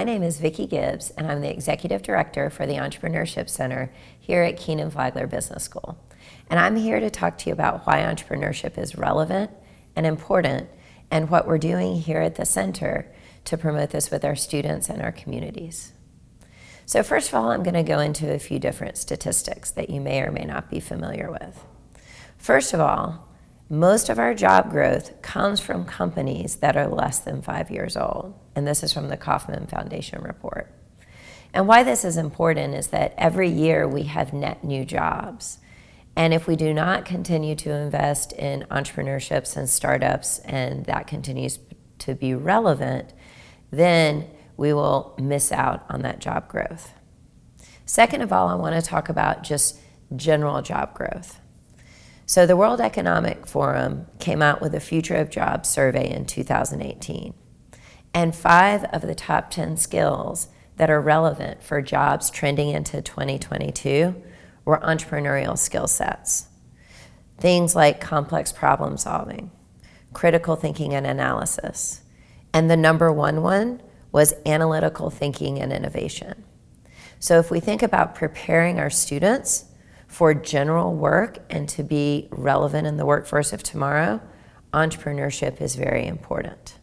my name is Vickie Gibbs, and I'm the Executive Director for the Entrepreneurship Center here at Kenan-Flagler Business School. And I'm here to talk to you about why entrepreneurship is relevant and important, and what we're doing here at the center to promote this with our students and our communities. So first of all, I'm going to go into a few different statistics that you may or may not be familiar with. First of all, most of our job growth comes from companies that are less than 5 years old, and this is from the Kauffman Foundation report. And why this is important is that every year we have net new jobs. And if we do not continue to invest in entrepreneurships and startups, and that continues to be relevant, then we will miss out on that job growth. Second of all, I want to talk about just general job growth. So the World Economic Forum came out with a Future of Jobs survey in 2018. And 5 of the top 10 skills that are relevant for jobs trending into 2022 were entrepreneurial skill sets. Things like complex problem solving, critical thinking and analysis, and the number one was analytical thinking and innovation. So if we think about preparing our students for general work and to be relevant in the workforce of tomorrow, entrepreneurship is very important.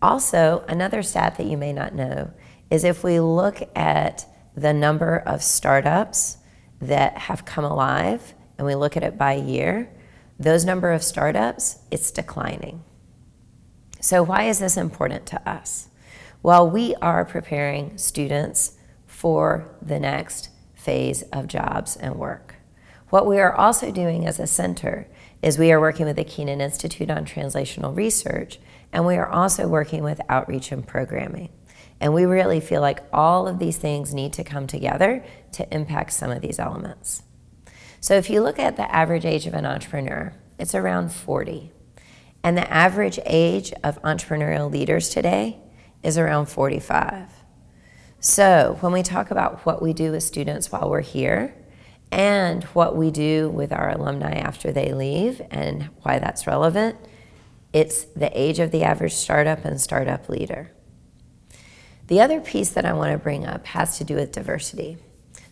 Also, another stat that you may not know is if we look at the number of startups that have come alive and we look at it by year, those number of startups, it's declining. So why is this important to us? Well, we are preparing students for the next phase of jobs and work. What we are also doing as a center is we are working with the Kenan Institute on Translational Research, and we are also working with outreach and programming. And we really feel like all of these things need to come together to impact some of these elements. So if you look at the average age of an entrepreneur, it's around 40. And the average age of entrepreneurial leaders today is around 45. So when we talk about what we do with students while we're here and what we do with our alumni after they leave and why that's relevant, it's the age of the average startup and startup leader. The other piece that I want to bring up has to do with diversity.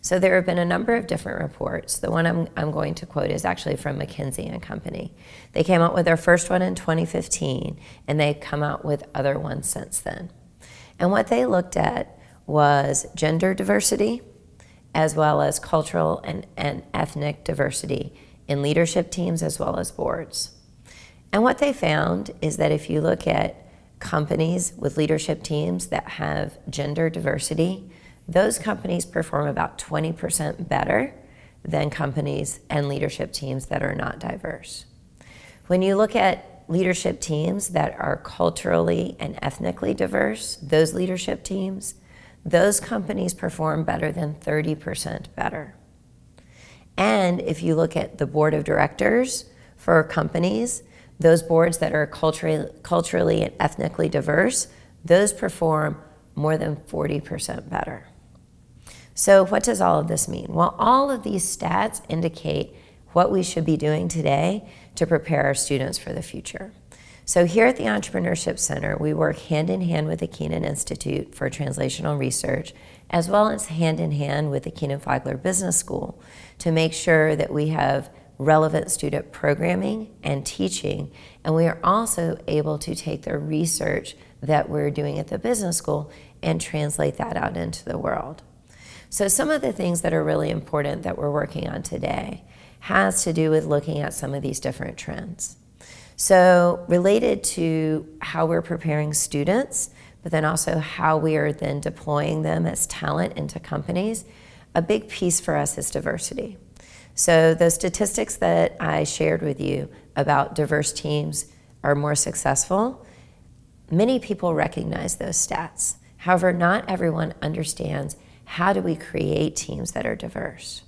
So there have been a number of different reports. The one I'm going to quote is actually from McKinsey and Company. They came out with their first one in 2015, and they've come out with other ones since then. And what they looked at was gender diversity, as well as cultural and ethnic diversity in leadership teams as well as boards. And what they found is that if you look at companies with leadership teams that have gender diversity, those companies perform about 20% better than companies and leadership teams that are not diverse. When you look at leadership teams that are culturally and ethnically diverse, those leadership teams, those companies perform better than 30% better. And if you look at the board of directors for companies, those boards that are culturally and ethnically diverse, those perform more than 40% better. So what does all of this mean? Well, all of these stats indicate what we should be doing today to prepare our students for the future. So here at the Entrepreneurship Center, we work hand in hand with the Kenan Institute for Translational Research, as well as hand in hand with the Kenan-Flagler Business School to make sure that we have relevant student programming and teaching, and we are also able to take the research that we're doing at the business school and translate that out into the world. So some of the things that are really important that we're working on today has to do with looking at some of these different trends. So related to how we're preparing students, but then also how we are then deploying them as talent into companies, a big piece for us is diversity. So those statistics that I shared with you about diverse teams are more successful, many people recognize those stats. However, not everyone understands how do we create teams that are diverse.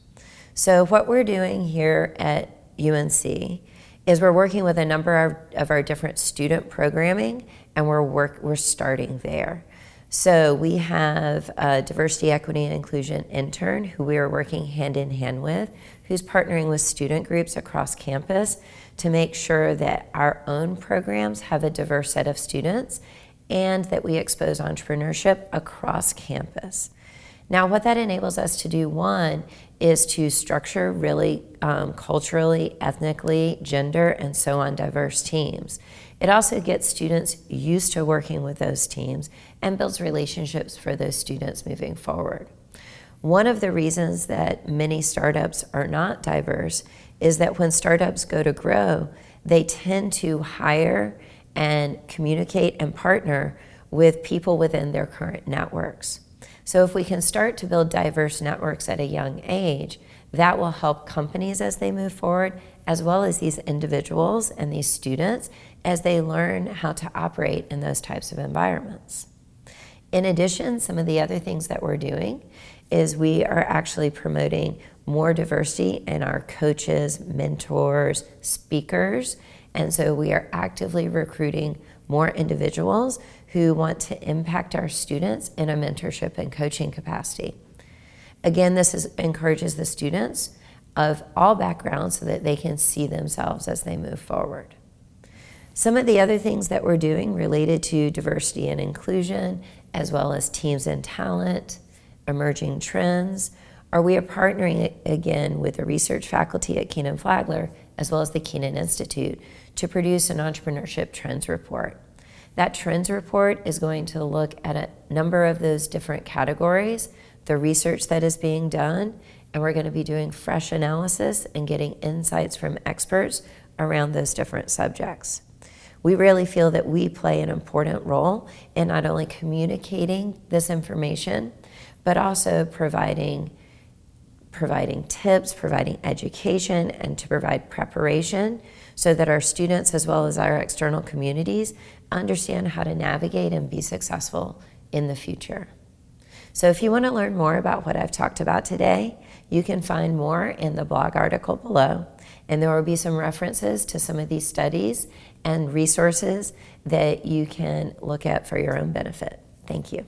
So what we're doing here at UNC is we're working with a number of our different student programming, and we're starting there. So we have a diversity, equity, and inclusion intern who we are working hand in hand with, who's partnering with student groups across campus to make sure that our own programs have a diverse set of students and that we expose entrepreneurship across campus. Now, what that enables us to do, one, is to structure really culturally, ethnically, gender, and so on diverse teams. It also gets students used to working with those teams and builds relationships for those students moving forward. One of the reasons that many startups are not diverse is that when startups go to grow, they tend to hire and communicate and partner with people within their current networks. So if we can start to build diverse networks at a young age, that will help companies as they move forward, as well as these individuals and these students as they learn how to operate in those types of environments. In addition, some of the other things that we're doing is we are actually promoting more diversity in our coaches, mentors, speakers, and so we are actively recruiting more individuals who want to impact our students in a mentorship and coaching capacity. Again, this encourages the students of all backgrounds so that they can see themselves as they move forward. Some of the other things that we're doing related to diversity and inclusion, as well as teams and talent, emerging trends, are we are partnering again with the research faculty at Kenan-Flagler, as well as the Kenan Institute, to produce an entrepreneurship trends report. That trends report is going to look at a number of those different categories, the research that is being done, and we're going to be doing fresh analysis and getting insights from experts around those different subjects. We really feel that we play an important role in not only communicating this information, but also providing tips, providing education, and to provide preparation so that our students as well as our external communities understand how to navigate and be successful in the future. So if you want to learn more about what I've talked about today, you can find more in the blog article below, and there will be some references to some of these studies and resources that you can look at for your own benefit. Thank you.